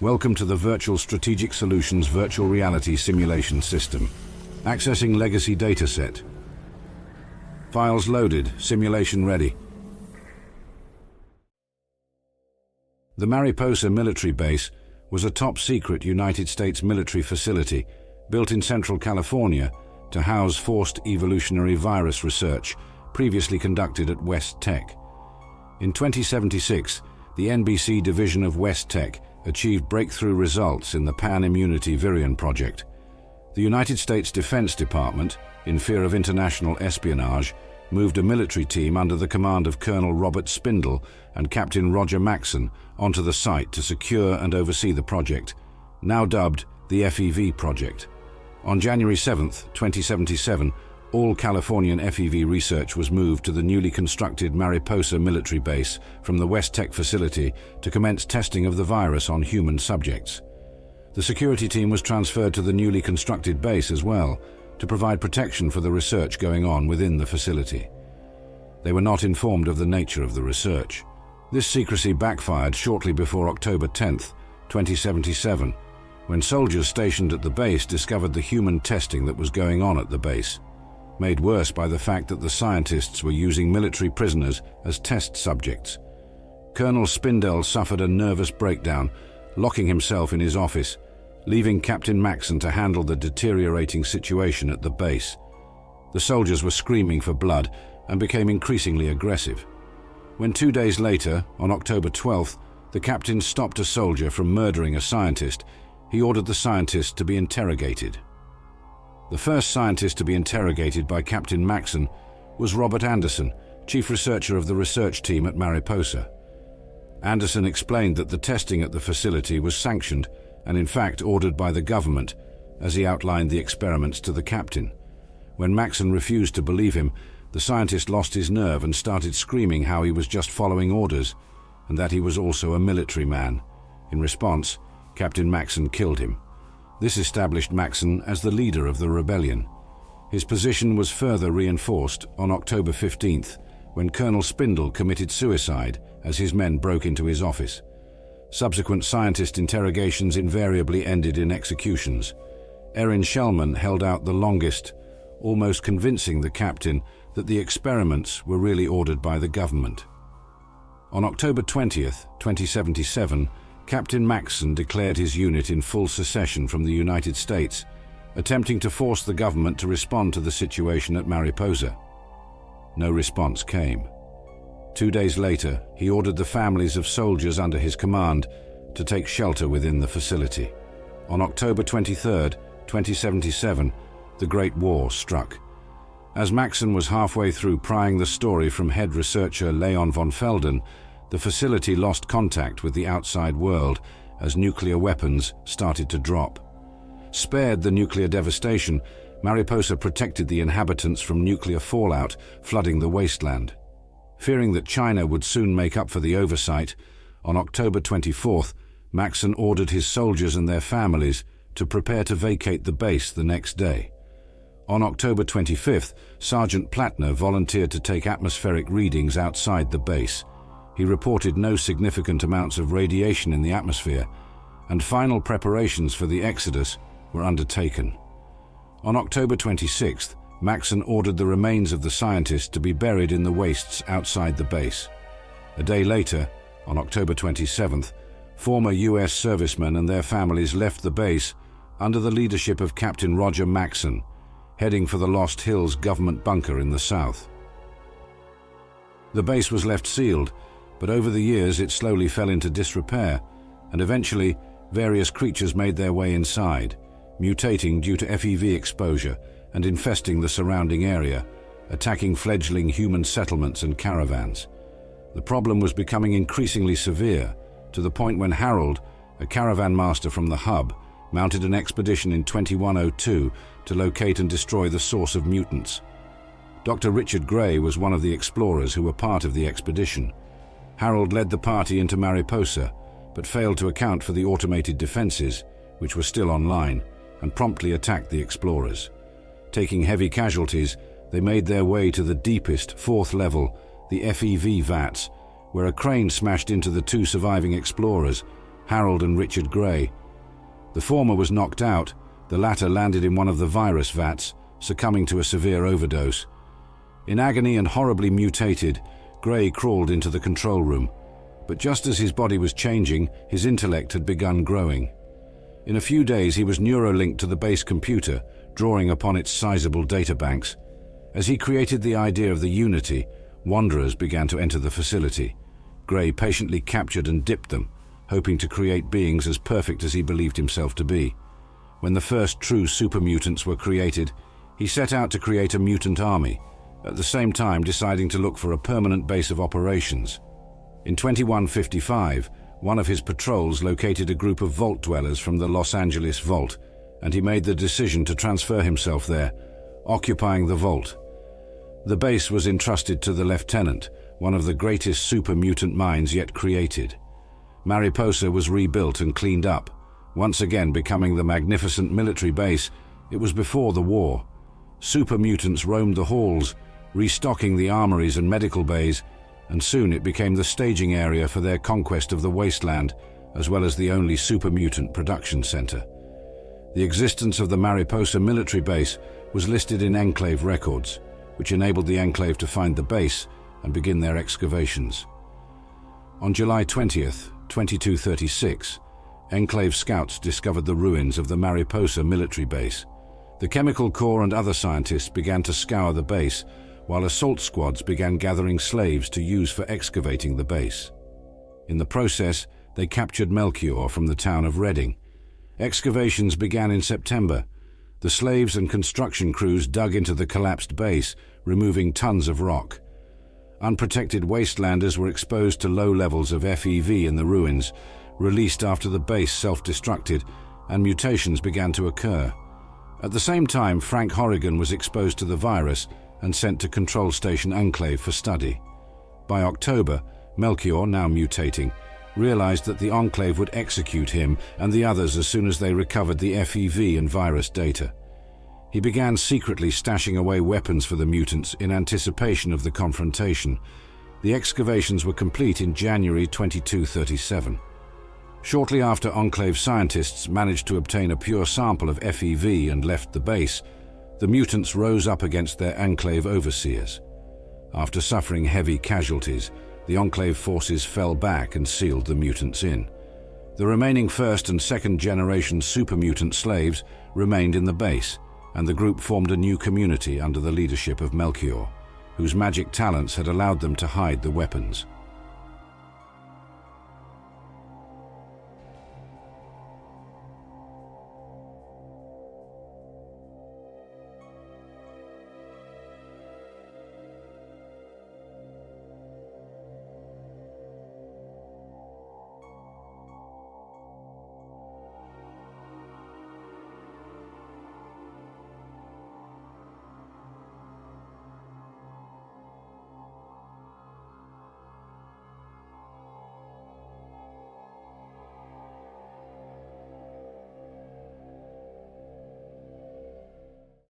Welcome to the Virtual Strategic Solutions Virtual Reality Simulation System. Accessing Legacy Dataset. Files loaded, simulation ready. The Mariposa Military Base was a top-secret United States military facility built in Central California to house forced evolutionary virus research previously conducted at West Tech. In 2076, the NBC division of West Tech achieved breakthrough results in the Pan-Immunity Virion project. The United States Defense Department, in fear of international espionage, moved a military team under the command of Colonel Robert Spindle and Captain Roger Maxon onto the site to secure and oversee the project, now dubbed the FEV Project. On January 7, 2077, all Californian FEV research was moved to the newly constructed Mariposa Military Base from the West Tech facility to commence testing of the virus on human subjects. The security team was transferred to the newly constructed base as well, to provide protection for the research going on within the facility. They were not informed of the nature of the research. This secrecy backfired shortly before October 10, 2077, when soldiers stationed at the base discovered the human testing that was going on at the base, made worse by the fact that the scientists were using military prisoners as test subjects. Colonel Spindle suffered a nervous breakdown, locking himself in his office, leaving Captain Maxon to handle the deteriorating situation at the base. The soldiers were screaming for blood and became increasingly aggressive. When 2 days later, on October 12th, the captain stopped a soldier from murdering a scientist, he ordered the scientist to be interrogated. The first scientist to be interrogated by Captain Maxon was Robert Anderson, chief researcher of the research team at Mariposa. Anderson explained that the testing at the facility was sanctioned and in fact ordered by the government, as he outlined the experiments to the captain. When Maxon refused to believe him, the scientist lost his nerve and started screaming how he was just following orders and that he was also a military man. In response, Captain Maxon killed him. This established Maxon as the leader of the rebellion. His position was further reinforced on October 15th, when Colonel Spindle committed suicide as his men broke into his office. Subsequent scientist interrogations invariably ended in executions. Erin Shellman held out the longest, almost convincing the captain that the experiments were really ordered by the government. On October 20th, 2077, Captain Maxon declared his unit in full secession from the United States, attempting to force the government to respond to the situation at Mariposa. No response came. 2 days later, he ordered the families of soldiers under his command to take shelter within the facility. On October 23, 2077, the Great War struck. As Maxon was halfway through prying the story from head researcher Leon von Felden, the facility lost contact with the outside world as nuclear weapons started to drop. Spared the nuclear devastation, Mariposa protected the inhabitants from nuclear fallout flooding the wasteland. Fearing that China would soon make up for the oversight, on October 24th, Maxon ordered his soldiers and their families to prepare to vacate the base the next day. On October 25th, Sergeant Plattner volunteered to take atmospheric readings outside the base. He reported no significant amounts of radiation in the atmosphere, and final preparations for the exodus were undertaken. On October 26th, Maxon ordered the remains of the scientists to be buried in the wastes outside the base. A day later, on October 27th, former U.S. servicemen and their families left the base under the leadership of Captain Roger Maxon, heading for the Lost Hills government bunker in the south. The base was left sealed, but over the years it slowly fell into disrepair, and eventually various creatures made their way inside, mutating due to FEV exposure and infesting the surrounding area, attacking fledgling human settlements and caravans. The problem was becoming increasingly severe, to the point when Harold, a caravan master from the hub, mounted an expedition in 2102 to locate and destroy the source of mutants. Dr. Richard Gray was one of the explorers who were part of the expedition. Harold led the party into Mariposa, but failed to account for the automated defenses, which were still online, and promptly attacked the explorers. Taking heavy casualties, they made their way to the deepest, fourth level, the FEV vats, where a crane smashed into the two surviving explorers, Harold and Richard Gray. The former was knocked out, the latter landed in one of the virus vats, succumbing to a severe overdose. In agony and horribly mutated, Gray crawled into the control room. But just as his body was changing, his intellect had begun growing. In a few days he was neurolinked to the base computer, drawing upon its sizable databanks. As he created the idea of the Unity, wanderers began to enter the facility. Gray patiently captured and dipped them, hoping to create beings as perfect as he believed himself to be. When the first true super mutants were created, he set out to create a mutant army, at the same time deciding to look for a permanent base of operations. In 2155, one of his patrols located a group of vault dwellers from the Los Angeles Vault, and he made the decision to transfer himself there, occupying the vault. The base was entrusted to the lieutenant, one of the greatest super mutant minds yet created. Mariposa was rebuilt and cleaned up, once again becoming the magnificent military base it was before the war. Super mutants roamed the halls, restocking the armories and medical bays, and soon it became the staging area for their conquest of the Wasteland, as well as the only super mutant production center. The existence of the Mariposa Military Base was listed in Enclave records, which enabled the Enclave to find the base and begin their excavations. On July 20th, 2236, Enclave scouts discovered the ruins of the Mariposa Military Base. The Chemical Corps and other scientists began to scour the base, while assault squads began gathering slaves to use for excavating the base. In the process, they captured Melor from the town of Reading. Excavations began in September. The slaves and construction crews dug into the collapsed base, removing tons of rock. Unprotected wastelanders were exposed to low levels of FEV in the ruins, released after the base self-destructed, and mutations began to occur. At the same time, Frank Horrigan was exposed to the virus and sent to Control Station Enclave for study. By October, Melor, now mutating, realized that the Enclave would execute him and the others as soon as they recovered the FEV and virus data. He began secretly stashing away weapons for the mutants in anticipation of the confrontation. The excavations were complete in January 2237. Shortly after Enclave scientists managed to obtain a pure sample of FEV and left the base, the mutants rose up against their Enclave overseers. After suffering heavy casualties, the Enclave forces fell back and sealed the mutants in. The remaining first and second generation super mutant slaves remained in the base, and the group formed a new community under the leadership of Melor, whose magic talents had allowed them to hide the weapons.